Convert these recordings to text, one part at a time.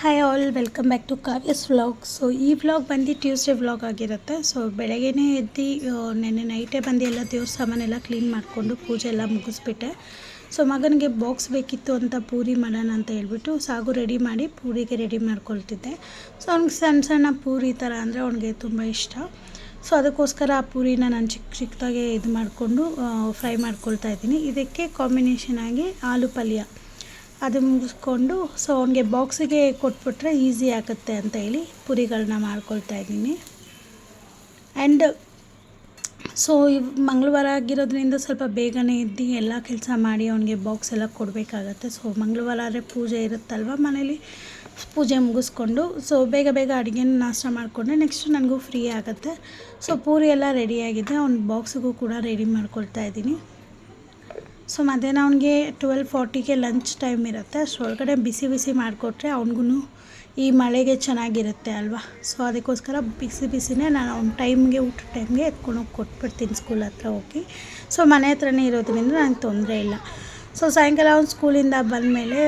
Hi all, welcome back to Kavya's vlog. So ಈ vlog ಬಂದು Tuesday vlog ಆಗಿರುತ್ತೆ. So ಬೆಳಗ್ಗೆನೇ ಎದ್ದು ನೆನ್ನೆ ನೈಟೇ ಬಂದು ಎಲ್ಲ ದೇವ್ರ ಸಾಮಾನೆಲ್ಲ ಕ್ಲೀನ್ ಮಾಡಿಕೊಂಡು ಪೂಜೆ ಎಲ್ಲ ಮುಗಿಸ್ಬಿಟ್ಟೆ. ಸೊ ಮಗನಿಗೆ ಬಾಕ್ಸ್ ಬೇಕಿತ್ತು ಅಂತ ಪೂರಿ ಮಾಡೋಣ ಅಂತ ಹೇಳ್ಬಿಟ್ಟು ಸಾಗು ರೆಡಿ ಮಾಡಿ ಪೂರಿಗೆ ರೆಡಿ ಮಾಡ್ಕೊಳ್ತಿದ್ದೆ. ಸೊ ಅವ್ನಿಗೆ ಸಣ್ಣ ಸಣ್ಣ ಪೂರಿ ಥರ ಅಂದರೆ ಅವ್ನಿಗೆ ತುಂಬ ಇಷ್ಟ. ಸೊ ಅದಕ್ಕೋಸ್ಕರ ಆ ಪೂರಿನ ನಾನು ಚಿಕ್ಕದಾಗೆ ಇದು ಮಾಡಿಕೊಂಡು ಫ್ರೈ ಮಾಡ್ಕೊಳ್ತಾ ಇದ್ದೀನಿ. ಇದಕ್ಕೆ ಕಾಂಬಿನೇಷನ್ ಆಗಿ ಆಲೂ ಪಲ್ಯ ಅದು ಮುಗಿಸ್ಕೊಂಡು ಸೊ ಅವನಿಗೆ ಬಾಕ್ಸಿಗೆ ಕೊಟ್ಬಿಟ್ರೆ ಈಸಿ ಆಗುತ್ತೆ ಅಂತ ಹೇಳಿ ಪೂರಿಗಳನ್ನ ಮಾಡ್ಕೊಳ್ತಾ ಇದ್ದೀನಿ. ಆ್ಯಂಡ್ ಸೊ ಮಂಗಳವಾರ ಆಗಿರೋದ್ರಿಂದ ಸ್ವಲ್ಪ ಬೇಗನೆ ಎದ್ದು ಎಲ್ಲ ಕೆಲಸ ಮಾಡಿ ಅವನಿಗೆ ಬಾಕ್ಸ್ ಎಲ್ಲ ಕೊಡಬೇಕಾಗತ್ತೆ. ಸೊ ಮಂಗಳವಾರ ಆದರೆ ಪೂಜೆ ಇರುತ್ತಲ್ವ, ಮನೇಲಿ ಪೂಜೆ ಮುಗಿಸ್ಕೊಂಡು ಸೊ ಬೇಗ ಬೇಗ ಅಡುಗೆನ ನಾಷ್ಟ ಮಾಡಿಕೊಂಡ್ರೆ ನೆಕ್ಸ್ಟ್ ನನಗೂ ಫ್ರೀ ಆಗುತ್ತೆ. ಸೊ ಪೂರಿ ಎಲ್ಲ ರೆಡಿಯಾಗಿದೆ, ಅವ್ನ ಬಾಕ್ಸಿಗೂ ಕೂಡ ರೆಡಿ ಮಾಡ್ಕೊಳ್ತಾ ಇದ್ದೀನಿ. ಸೊ ಮಧ್ಯಾಹ್ನ ಅವ್ನಿಗೆ 12:40ಗೆ ಲಂಚ್ ಟೈಮ್ ಇರುತ್ತೆ. ಅಷ್ಟರೊಳಗಡೆ ಬಿಸಿ ಬಿಸಿ ಮಾಡಿಕೊಟ್ರೆ ಅವ್ನಿಗೂ ಈ ಮಳೆಗೆ ಚೆನ್ನಾಗಿರುತ್ತೆ ಅಲ್ವಾ. ಸೊ ಅದಕ್ಕೋಸ್ಕರ ಬಿಸಿನೇ ನಾನು ಅವ್ನ ಟೈಮ್ಗೆ ಊಟ ಟೈಮ್ಗೆ ಎತ್ಕೊಂಡೋಗಿ ಕೊಟ್ಬಿಡ್ತೀನಿ ಸ್ಕೂಲ್ ಹತ್ರ ಹೋಗಿ. ಸೊ ಮನೆ ಹತ್ರನೇ ಇರೋದ್ರಿಂದ ನನಗೆ ತೊಂದರೆ ಇಲ್ಲ. ಸೊ ಸಾಯಂಕಾಲ ಅವ್ನು ಸ್ಕೂಲಿಂದ ಬಂದಮೇಲೆ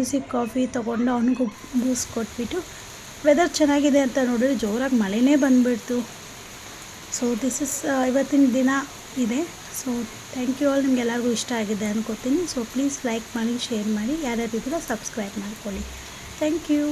ಬಿಸಿ ಕಾಫಿ ತೊಗೊಂಡು ಅವನಿಗೂ ಬೂಸ್ಟ್ ಕೊಟ್ಬಿಟ್ಟು ವೆದರ್ ಚೆನ್ನಾಗಿದೆ ಅಂತ ನೋಡಿದ್ರೆ ಜೋರಾಗಿ ಮಳೆನೇ ಬಂದುಬಿಡ್ತು. ಸೊ ದಿಸ್ ಇಸ್ ಇವತ್ತಿನ ದಿನ ಇದೆ. So thank you all. ನಿಮಗೆಲ್ಲರಿಗೂ ಇಷ್ಟ ಆಗಿದೆ ಅನ್ಕೋತೀನಿ. ಸೊ ಪ್ಲೀಸ್ ಲೈಕ್ ಮಾಡಿ, ಶೇರ್ ಮಾಡಿ, ಯಾರ್ಯಾರು ಇದ್ದೀರೋ ಸಬ್ಸ್ಕ್ರೈಬ್ ಮಾಡ್ಕೊಳ್ಳಿ. Thank you.